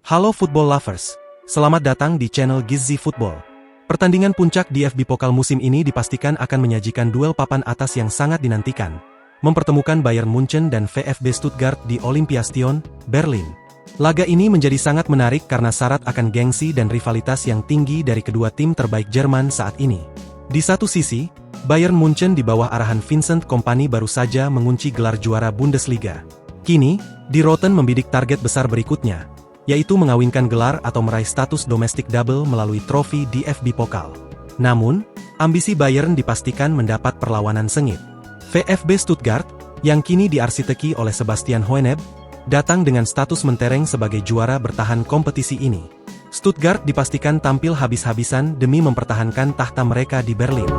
Halo football lovers, selamat datang di channel Gizzy Football. Pertandingan puncak DFB Pokal musim ini dipastikan akan menyajikan duel papan atas yang sangat dinantikan, mempertemukan Bayern Munchen dan VfB Stuttgart di Olympiastadion, Berlin. Laga ini menjadi sangat menarik karena syarat akan gengsi dan rivalitas yang tinggi dari kedua tim terbaik Jerman saat ini. Di satu sisi, Bayern Munchen di bawah arahan Vincent Kompany baru saja mengunci gelar juara Bundesliga. Kini, Die Roten membidik target besar berikutnya, yaitu mengawinkan gelar atau meraih status domestic double melalui trofi DFB Pokal. Namun, ambisi Bayern dipastikan mendapat perlawanan sengit. VfB Stuttgart, yang kini diarsiteki oleh Sebastian Hoeneß, datang dengan status mentereng sebagai juara bertahan kompetisi ini. Stuttgart dipastikan tampil habis-habisan demi mempertahankan tahta mereka di Berlin.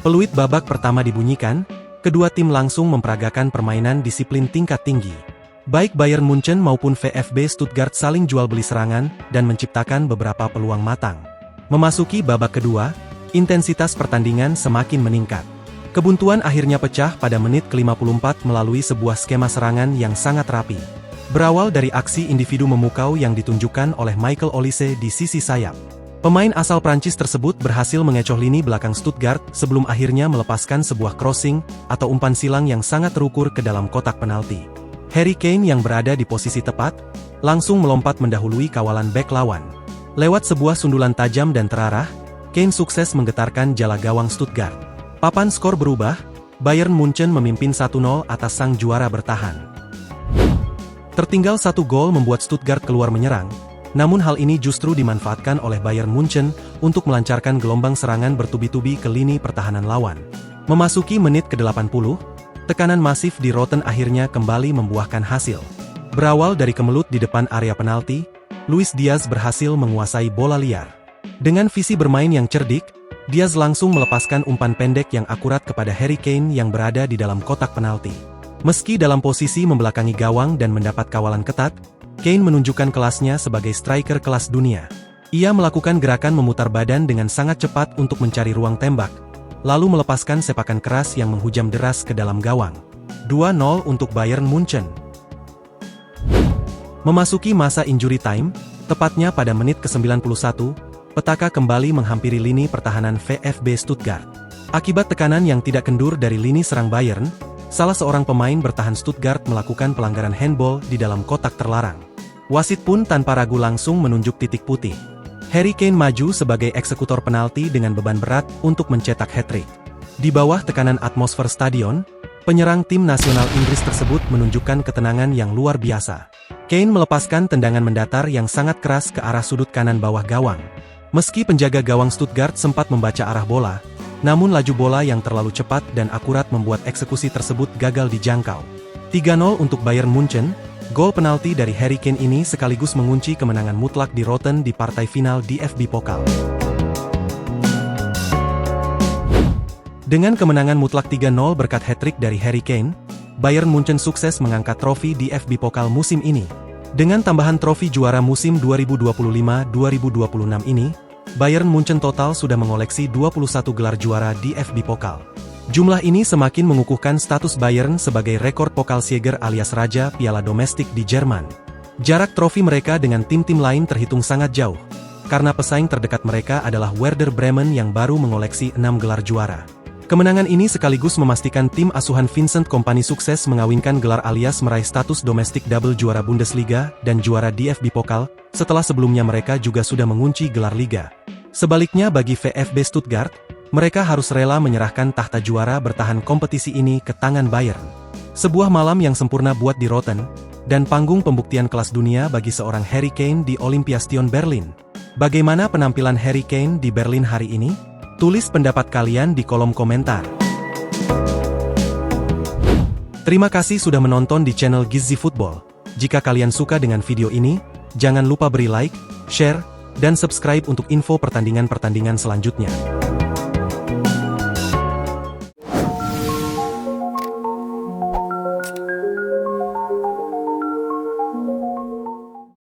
Peluit babak pertama dibunyikan, kedua tim langsung memperagakan permainan disiplin tingkat tinggi. Baik Bayern Munchen maupun VfB Stuttgart saling jual beli serangan dan menciptakan beberapa peluang matang. Memasuki babak kedua, intensitas pertandingan semakin meningkat. Kebuntuan akhirnya pecah pada menit ke-54 melalui sebuah skema serangan yang sangat rapi. Berawal dari aksi individu memukau yang ditunjukkan oleh Michael Olise di sisi sayap. Pemain asal Prancis tersebut berhasil mengecoh lini belakang Stuttgart sebelum akhirnya melepaskan sebuah crossing atau umpan silang yang sangat terukur ke dalam kotak penalti. Harry Kane yang berada di posisi tepat, langsung melompat mendahului kawalan bek lawan. Lewat sebuah sundulan tajam dan terarah, Kane sukses menggetarkan jala gawang Stuttgart. Papan skor berubah, Bayern Munchen memimpin 1-0 atas sang juara bertahan. Tertinggal 1 gol membuat Stuttgart keluar menyerang, namun hal ini justru dimanfaatkan oleh Bayern Munchen untuk melancarkan gelombang serangan bertubi-tubi ke lini pertahanan lawan. Memasuki menit ke-80, tekanan masif di Roten akhirnya kembali membuahkan hasil. Berawal dari kemelut di depan area penalti, Luis Diaz berhasil menguasai bola liar. Dengan visi bermain yang cerdik, Diaz langsung melepaskan umpan pendek yang akurat kepada Harry Kane yang berada di dalam kotak penalti. Meski dalam posisi membelakangi gawang dan mendapat kawalan ketat, Kane menunjukkan kelasnya sebagai striker kelas dunia. Ia melakukan gerakan memutar badan dengan sangat cepat untuk mencari ruang tembak, lalu melepaskan sepakan keras yang menghujam deras ke dalam gawang. 2-0 untuk Bayern Munchen. Memasuki masa injury time, tepatnya pada menit ke-91, petaka kembali menghampiri lini pertahanan VfB Stuttgart. Akibat tekanan yang tidak kendur dari lini serang Bayern, salah seorang pemain bertahan Stuttgart melakukan pelanggaran handball di dalam kotak terlarang. Wasit pun tanpa ragu langsung menunjuk titik putih. Harry Kane maju sebagai eksekutor penalti dengan beban berat untuk mencetak hat-trick. Di bawah tekanan atmosfer stadion, penyerang tim nasional Inggris tersebut menunjukkan ketenangan yang luar biasa. Kane melepaskan tendangan mendatar yang sangat keras ke arah sudut kanan bawah gawang. Meski penjaga gawang Stuttgart sempat membaca arah bola, namun laju bola yang terlalu cepat dan akurat membuat eksekusi tersebut gagal dijangkau. 3-0 untuk Bayern Munchen. Gol penalti dari Harry Kane ini sekaligus mengunci kemenangan mutlak di Roten di partai final DFB Pokal. Dengan kemenangan mutlak 3-0 berkat hat-trick dari Harry Kane, Bayern Munchen sukses mengangkat trofi DFB Pokal musim ini. Dengan tambahan trofi juara musim 2025-2026 ini, Bayern Munchen total sudah mengoleksi 21 gelar juara DFB Pokal. Jumlah ini semakin mengukuhkan status Bayern sebagai rekor Pokalsieger alias Raja Piala Domestik di Jerman. Jarak trofi mereka dengan tim-tim lain terhitung sangat jauh, karena pesaing terdekat mereka adalah Werder Bremen yang baru mengoleksi 6 gelar juara. Kemenangan ini sekaligus memastikan tim asuhan Vincent Kompany sukses mengawinkan gelar alias meraih status domestic double juara Bundesliga dan juara DFB Pokal, setelah sebelumnya mereka juga sudah mengunci gelar Liga. Sebaliknya bagi VfB Stuttgart, mereka harus rela menyerahkan tahta juara bertahan kompetisi ini ke tangan Bayern. Sebuah malam yang sempurna buat Die Roten, dan panggung pembuktian kelas dunia bagi seorang Harry Kane di Olympiastadion Berlin. Bagaimana penampilan Harry Kane di Berlin hari ini? Tulis pendapat kalian di kolom komentar. Terima kasih sudah menonton di channel Gizzy Football. Jika kalian suka dengan video ini, jangan lupa beri like, share, dan subscribe untuk info pertandingan-pertandingan selanjutnya.